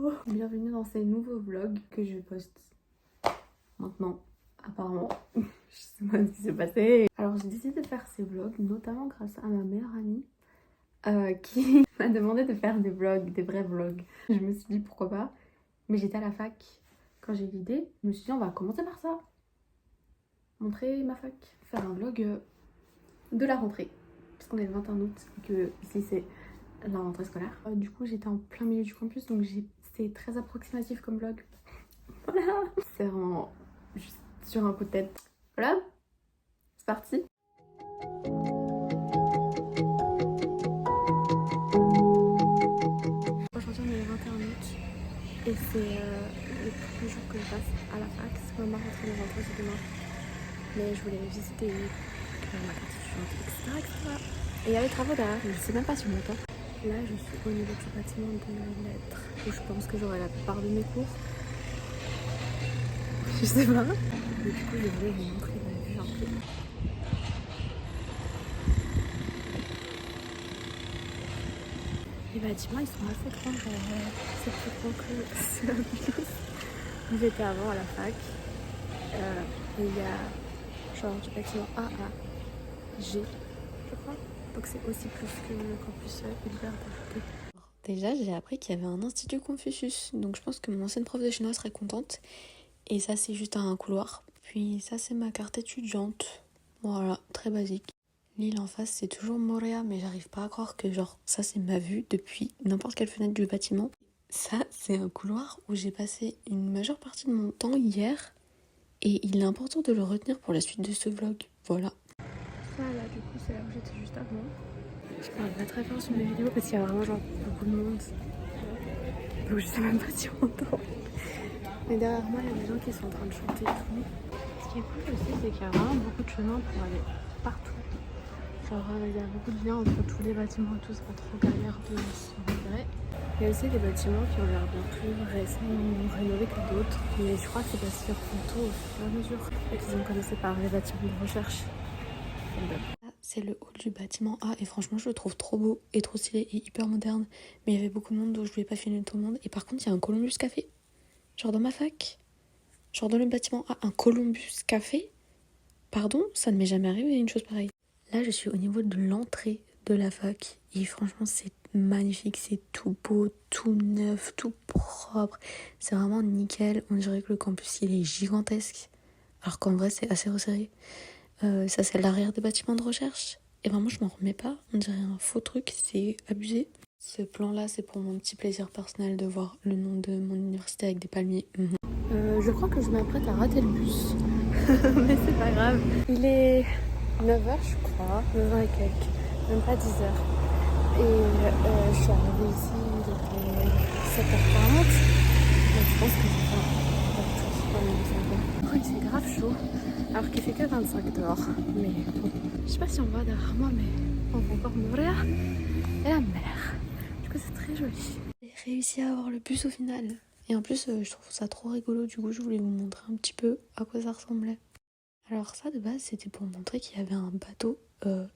Hello! Bienvenue dans ces nouveaux vlogs que je poste maintenant, apparemment. Je sais pas ce qui s'est passé. Alors j'ai décidé de faire ces vlogs, notamment grâce à ma meilleure amie qui m'a demandé de faire des vlogs, des vrais vlogs. Je me suis dit pourquoi pas, mais j'étais à la fac quand j'ai eu l'idée. Je me suis dit on va commencer par ça. Montrer ma fac, faire un vlog de la rentrée. Parce qu'on est le 21 août et que ici c'est la rentrée scolaire. Du coup j'étais en plein milieu du campus donc c'est très approximatif comme vlog. Voilà. C'est vraiment juste sur un coup de tête. Voilà, c'est parti. Aujourd'hui on est le 21 août et c'est le premier jour que je passe à la fac. C'est ma rentrée de rentrée, c'est demain. Mais je voulais visiter ma carte étudiante, etc. Et il y a les travaux derrière, je sais même pas si je m'entends. Là je suis au niveau du bâtiment de lettres où je pense que j'aurai la plupart de mes cours. Je sais pas. Mais du coup je voulais vous montrer la vue un peu. Les bâtiments ils sont assez grands, c'est plus grand que ceux là où j'étais avant à la fac. Et il y a genre du bâtiment A à G, je crois. Donc c'est aussi plus que le campus Hubert d'à côté. Déjà j'ai appris qu'il y avait un institut Confucius, donc je pense que mon ancienne prof de chinois serait contente. Et ça c'est juste un couloir. Puis ça c'est ma carte étudiante. Voilà, très basique. L'île en face c'est toujours Moréa, mais j'arrive pas à croire que genre ça c'est ma vue depuis n'importe quelle fenêtre du bâtiment. Ça c'est un couloir où j'ai passé une majeure partie de mon temps hier. Et il est important de le retenir pour la suite de ce vlog. Voilà. Ça là du coup c'est là où j'étais juste avant. Je parle pas très fort sur mes vidéos parce qu'il y a vraiment genre beaucoup de monde. Donc je sais même pas si on entend. Mais derrière moi il y a des gens qui sont en train de chanter et tout. Ce qui est cool aussi c'est qu'il y a vraiment beaucoup de chemins pour aller partout. Genre il y a beaucoup de liens entre tous les bâtiments et tout, c'est pas trop galère de se repérer. Il y a aussi des bâtiments qui ont l'air bien plus récemment rénovés que d'autres, mais je crois que c'est parce qu'ils refont tout au fur et à mesure et qu'ils ont commencé par les bâtiments de recherche. C'est le hall du bâtiment A et franchement je le trouve trop beau et trop stylé et hyper moderne, mais il y avait beaucoup de monde donc je voulais pas filmer tout le monde. Et par contre il y a un Columbus Café, genre dans ma fac, genre dans le bâtiment A, un Columbus Café. Pardon, ça ne m'est jamais arrivé une chose pareille. Là je suis au niveau de l'entrée de la fac et franchement c'est magnifique, c'est tout beau, tout neuf, tout propre, c'est vraiment nickel. On dirait que le campus il est gigantesque alors qu'en vrai c'est assez resserré. Ça c'est l'arrière des bâtiments de recherche et vraiment je m'en remets pas, on dirait un faux truc, c'est abusé. Ce plan là c'est pour mon petit plaisir personnel de voir le nom de mon université avec des palmiers. Je crois que je m'apprête à rater le bus mais c'est pas grave, il est 9h je crois, 9h et quelques, même pas 10h. Et je suis arrivée ici, il était 7h40. Donc je pense que je vais faire un tour. C'est grave chaud, alors qu'il fait que 25 dehors. Mais bon, je sais pas si on voit derrière moi, mais on voit encore Moréa et la mer. Du coup c'est très joli. J'ai réussi à avoir le bus au final. Et en plus je trouve ça trop rigolo, du coup je voulais vous montrer un petit peu à quoi ça ressemblait. Alors ça de base c'était pour montrer qu'il y avait un bateau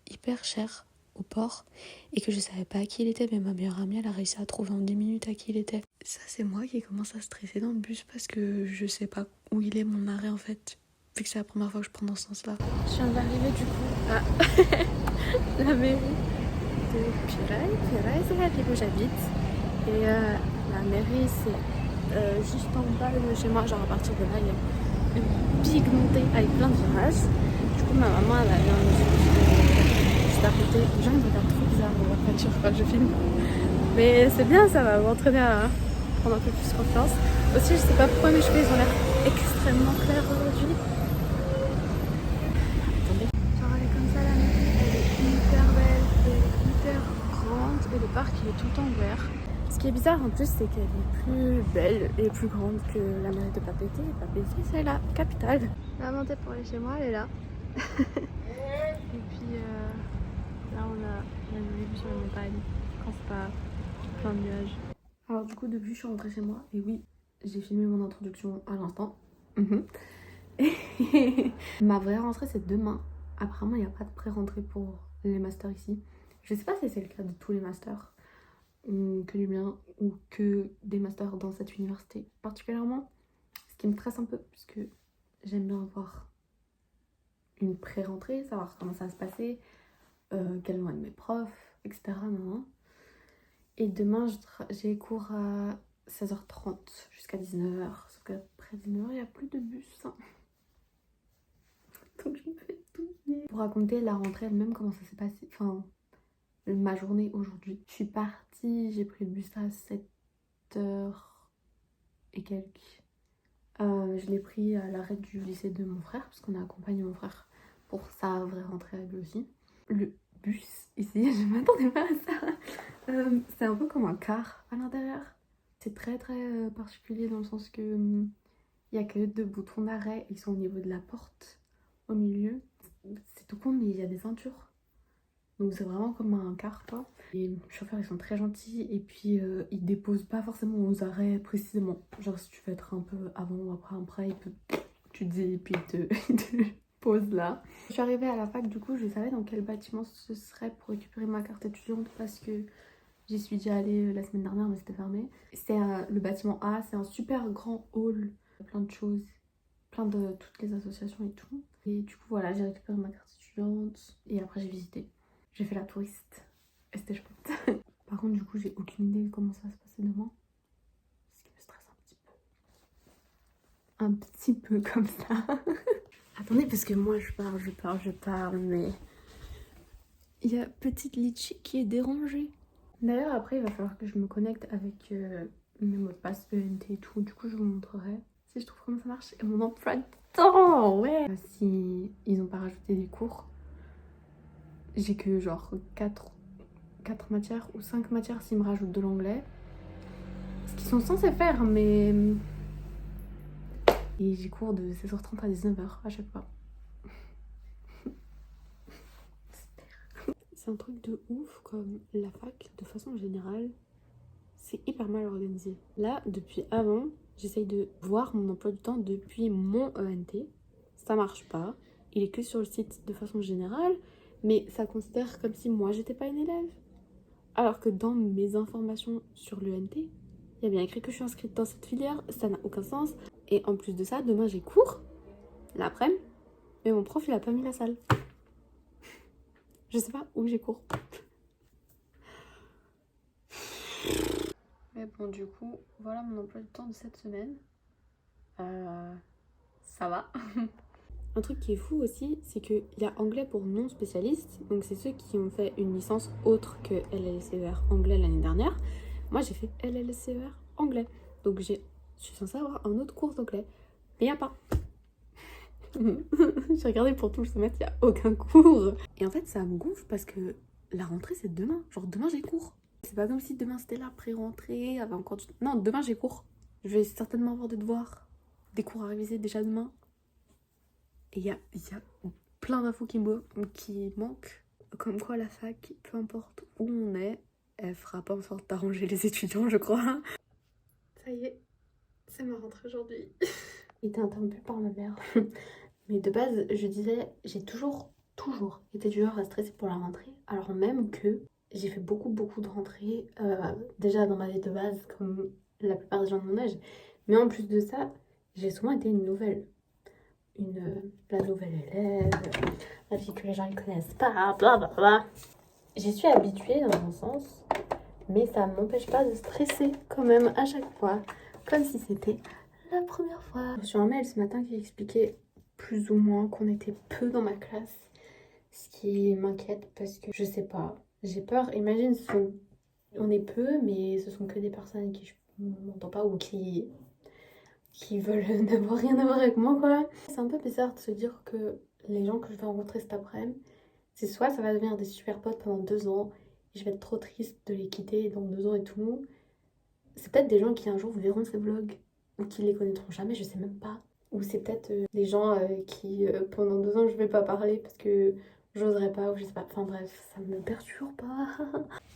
hyper cher au port et que je savais pas à qui il était, mais ma meilleure amie elle a réussi à trouver en 10 minutes à qui il était. Ça c'est moi qui commence à stresser dans le bus parce que je sais pas où il est mon arrêt en fait, vu que c'est la première fois que je prends dans ce sens là. Je viens d'arriver du coup à la mairie de Piraille. Piraille c'est la ville où j'habite et la mairie c'est juste en bas de chez moi, genre à partir de là il y a une big montée avec plein de virages. Du coup ma maman elle a eu un juste à côté. Les gens ils me regardent trop bizarre dans la voiture quand je filme. Mais c'est bien, ça va m'entraîner à prendre un peu plus confiance. Aussi je sais pas pourquoi mes cheveux ils ont l'air extrêmement clairs aujourd'hui. Attendez. Genre elle est comme ça la mairie, elle est hyper belle, elle est hyper grande et le parc il est tout le temps ouvert. Ce qui est bizarre en plus c'est qu'elle est plus belle et plus grande que la mairie de Papeete. Papeete c'est la capitale. La montée pour aller chez moi elle est là. Et puis là on a une vue sur la montagne quand c'est pas plein de nuages. Alors du coup depuis je suis rentrée chez moi et oui j'ai filmé mon introduction à l'instant. Ma vraie rentrée c'est demain. Apparemment il n'y a pas de pré-rentrée pour les masters ici. Je sais pas si c'est le cas de tous les masters. que du mien ou que des masters dans cette université particulièrement. Ce qui me stresse un peu puisque j'aime bien avoir une pré-rentrée, savoir comment ça va se passer, quels vont être mes profs, etc. Non, non. Et demain, j'ai cours à 16h30 jusqu'à 19h. Sauf qu'après 19h, il n'y a plus de bus. Donc je me fais tout nier. Pour raconter la rentrée elle-même, comment ça s'est passé, enfin, ma journée aujourd'hui. Je suis partie, j'ai pris le bus à 7h et quelques. Je l'ai pris à l'arrêt du lycée de mon frère, parce qu'on a accompagné mon frère pour sa vraie rentrée à lui aussi. Le bus ici, je m'attendais pas à ça. C'est un peu comme un car à l'intérieur. C'est très très particulier dans le sens que il y a que 2 boutons d'arrêt, ils sont au niveau de la porte, au milieu. C'est tout con, mais il y a des ceintures. Donc c'est vraiment comme un car quoi. Et les chauffeurs ils sont très gentils et puis ils déposent pas forcément aux arrêts précisément. Genre si tu veux être un peu avant ou après, tu te dis et puis ils te posent là. Je suis arrivée à la fac, du coup je savais dans quel bâtiment ce serait pour récupérer ma carte étudiante parce que j'y suis déjà allée la semaine dernière mais c'était fermé. C'est le bâtiment A, c'est un super grand hall, plein de choses, plein de toutes les associations et tout. Et du coup voilà, j'ai récupéré ma carte étudiante et après j'ai visité. J'ai fait la touriste et c'était chouette. Par contre, du coup, j'ai aucune idée de comment ça va se passer demain. Ce qui me stresse un petit peu. Un petit peu comme ça. Attendez, parce que moi, je parle, mais il y a petite Litchi qui est dérangée. D'ailleurs, après, il va falloir que je me connecte avec mes mots de passe ENT et tout. Du coup, je vous montrerai si je trouve comment ça marche. Et mon emploi de temps, ouais. Si ils ont pas rajouté des cours, j'ai que genre 4 matières ou 5 matières s'ils me rajoutent de l'anglais. Ce qu'ils sont censés faire, mais... Et j'ai cours de 16h30 à 19h à chaque fois. C'est un truc de ouf, comme la fac, de façon générale, c'est hyper mal organisé. Là, depuis avant, j'essaye de voir mon emploi du temps depuis mon ENT. Ça marche pas. Il est que sur le site de façon générale, mais ça considère comme si moi j'étais pas une élève. Alors que dans mes informations sur l'ENT, il y a bien écrit que je suis inscrite dans cette filière, ça n'a aucun sens. Et en plus de ça, demain j'ai cours, l'après-midi, mais mon prof il a pas mis la salle. Je sais pas où j'ai cours. Mais bon, du coup, voilà mon emploi du temps de cette semaine. Ça va. Un truc qui est fou aussi, c'est qu'il y a anglais pour non spécialistes. Donc c'est ceux qui ont fait une licence autre que LLCER anglais l'année dernière. Moi j'ai fait LLCER anglais. Donc je suis censée avoir un autre cours d'anglais. Mais il n'y a pas. J'ai regardé pour tout le semestre, il n'y a aucun cours. Et en fait ça me gonfle parce que la rentrée c'est demain. Genre demain j'ai cours. C'est pas comme si demain c'était la pré-rentrée, avait encore du... Non, demain j'ai cours. Je vais certainement avoir des devoirs, des cours à réviser déjà demain. Et il y a plein d'infos qui manquent. Comme quoi la fac, peu importe où on est, elle fera pas en sorte d'arranger les étudiants, je crois. Ça y est, c'est ma rentrée aujourd'hui. Il était interrompu par ma mère. Mais de base, je disais, j'ai toujours été du genre à stresser pour la rentrée. Alors même que j'ai fait beaucoup de rentrées déjà dans ma vie de base, comme la plupart des gens de mon âge. Mais en plus de ça, j'ai souvent été la nouvelle élève, la fille que les gens ne connaissent pas, blablabla. J'y suis habituée dans un sens, mais ça ne m'empêche pas de stresser quand même à chaque fois, comme si c'était la première fois. J'ai reçu un mail ce matin qui expliquait plus ou moins qu'on était peu dans ma classe, ce qui m'inquiète parce que je sais pas, j'ai peur. Imagine, on est peu, mais ce sont que des personnes qui je m'entends pas ou qui veulent n'avoir rien à voir avec moi quoi. C'est un peu bizarre de se dire que les gens que je vais rencontrer cet après-midi, c'est soit ça va devenir des super potes pendant 2 ans et je vais être trop triste de les quitter dans 2 ans et tout. C'est peut-être des gens qui un jour verront ces vlogs ou qui les connaîtront jamais, je sais même pas. Ou c'est peut-être des gens qui pendant 2 ans je vais pas parler parce que j'oserais pas ou je sais pas. Enfin bref, ça me perturbe pas.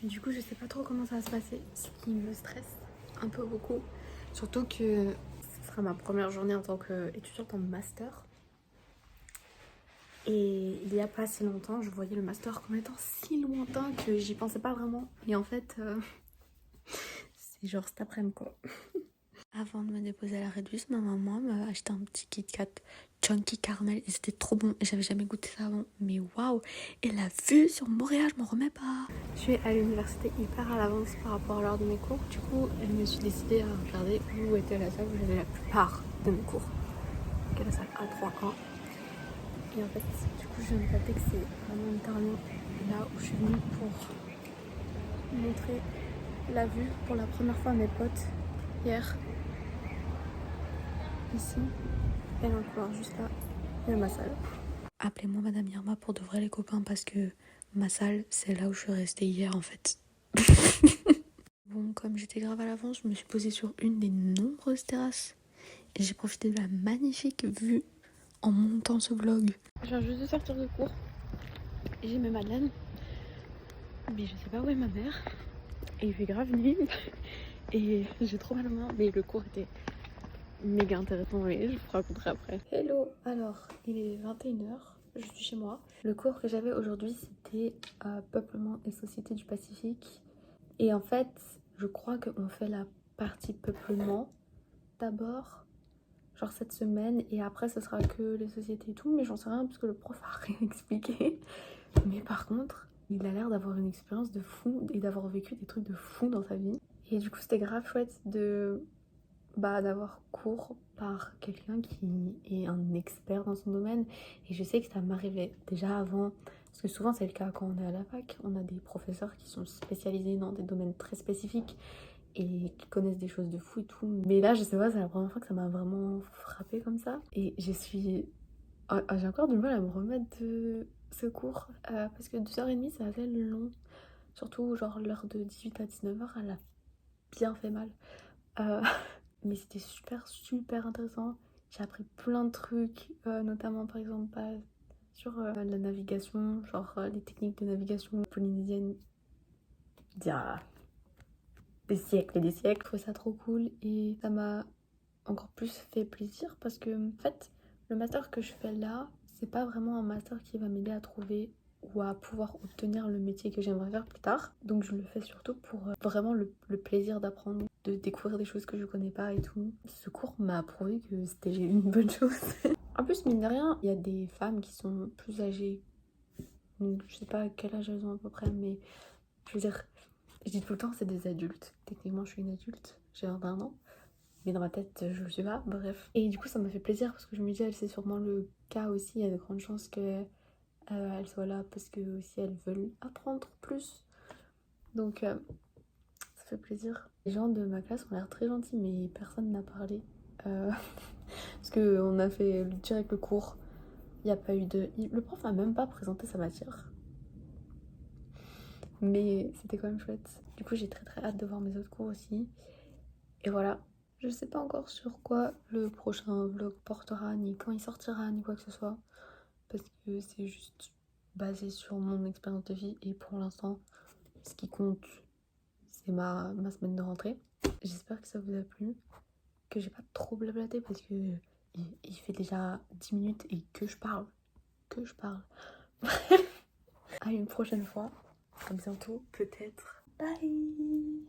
Et du coup je sais pas trop comment ça va se passer, ce qui me stresse un peu beaucoup. Surtout que ce sera ma première journée en tant qu'étudiante en master. Et il y a pas si longtemps, je voyais le master comme étant si lointain que j'y pensais pas vraiment. Et en fait, C'est genre cet après-midi quoi. Avant de me déposer à la Réduce, ma maman m'a acheté un petit Kit Kat Chunky Caramel et c'était trop bon. J'avais jamais goûté ça avant, mais waouh! Et la vue sur Montréal, je m'en remets pas. Je suis à l'université hyper à l'avance par rapport à l'heure de mes cours. Du coup, je me suis décidée à regarder où était la salle où j'avais la plupart de mes cours. Donc, la salle A3A. Et en fait, du coup, je viens de capter que c'est vraiment littéralement là où je suis venue pour montrer la vue pour la première fois à mes potes hier. Ici, et dans le couloir juste là, il y a ma salle. Appelez-moi Madame Irma pour de vrai les copains parce que ma salle, c'est là où je suis restée hier en fait. Bon, comme j'étais grave à l'avance, je me suis posée sur une des nombreuses terrasses et j'ai profité de la magnifique vue en montant ce vlog. Je viens juste de sortir de cours et j'ai mes madeleines, mais je sais pas où est ma mère et il fait grave nuit et j'ai trop mal aux mains, mais le cours était méga intéressant et je vous raconterai après. Hello, alors il est 21h, je suis chez moi. Le cours que j'avais aujourd'hui c'était Peuplement et Société du Pacifique. Et en fait, je crois qu'on fait la partie peuplement d'abord, genre cette semaine, et après ce sera que les sociétés et tout, mais j'en sais rien parce que le prof a rien expliqué. Mais par contre, il a l'air d'avoir une expérience de fou et d'avoir vécu des trucs de fou dans sa vie. Et du coup, c'était grave chouette de d'avoir cours par quelqu'un qui est un expert dans son domaine. Et je sais que ça m'arrivait déjà avant, parce que souvent c'est le cas quand on est à la fac, on a des professeurs qui sont spécialisés dans des domaines très spécifiques et qui connaissent des choses de fou et tout. Mais là, je sais pas, c'est la première fois que ça m'a vraiment frappé comme ça. Et j'ai encore du mal à me remettre de ce cours, parce que 2h30 c'est assez long. Surtout genre l'heure de 18 à 19h, elle a bien fait mal. Mais c'était super intéressant. J'ai appris plein de trucs, notamment par exemple sur la navigation, genre les techniques de navigation polynésienne d'il y a des siècles et des siècles. Je trouvais ça trop cool et ça m'a encore plus fait plaisir parce que en fait le master que je fais là, c'est pas vraiment un master qui va m'aider à trouver ou à pouvoir obtenir le métier que j'aimerais faire plus tard. Donc je le fais surtout pour vraiment le plaisir d'apprendre, de découvrir des choses que je connais pas et tout. Ce cours m'a prouvé que c'était une bonne chose. En plus, mine de rien, il y a des femmes qui sont plus âgées. Donc, je sais pas quel âge elles ont à peu près, mais je veux dire, je dis tout le temps c'est des adultes. Techniquement, je suis une adulte, j'ai 21 ans. Mais dans ma tête, je le suis pas, bref. Et du coup, ça m'a fait plaisir parce que je me dis, c'est sûrement le cas aussi. Il y a de grandes chances que elles soient là parce que aussi elles veulent apprendre plus. Donc ça fait plaisir. Les gens de ma classe ont l'air très gentils, mais personne n'a parlé. Parce qu'on a fait direct le cours. Il n'y a pas eu de... Le prof a même pas présenté sa matière. Mais c'était quand même chouette. Du coup, j'ai très hâte de voir mes autres cours aussi. Et voilà. Je sais pas encore sur quoi le prochain vlog portera, ni quand il sortira, ni quoi que ce soit. Parce que c'est juste basé sur mon expérience de vie. Et pour l'instant, ce qui compte, c'est ma semaine de rentrée. J'espère que ça vous a plu. Que j'ai pas trop blablaté parce que il fait déjà 10 minutes et que je parle. À une prochaine fois. À bientôt, peut-être. Bye.